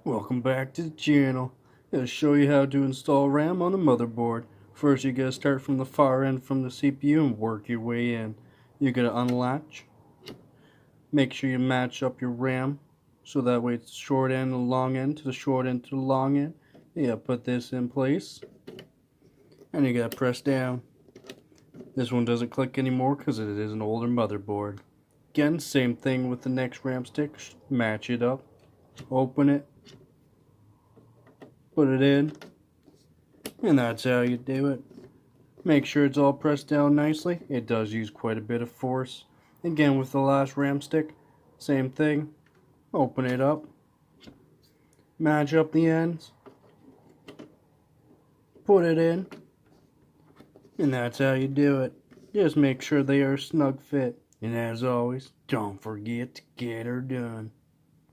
Welcome back to the channel. I'm going to show you how to install RAM on the motherboard. First you gotta start from the far end from the CPU and work your way in. You're gonna unlatch. Make sure you match up your RAM so that way it's short end and long end to the short end to the long end. You gotta put this in place and you gotta press down. This one doesn't click anymore because it is an older motherboard. Again, same thing with the next RAM stick. Match it up, open it, put it in, and that's how you do it. Make sure it's all pressed down nicely. It does use quite a bit of force. Again, with the last RAM stick, same thing. Open it up, match up the ends, put it in, and that's how you do it. Just make sure they are snug fit. And as always, don't forget to get her done.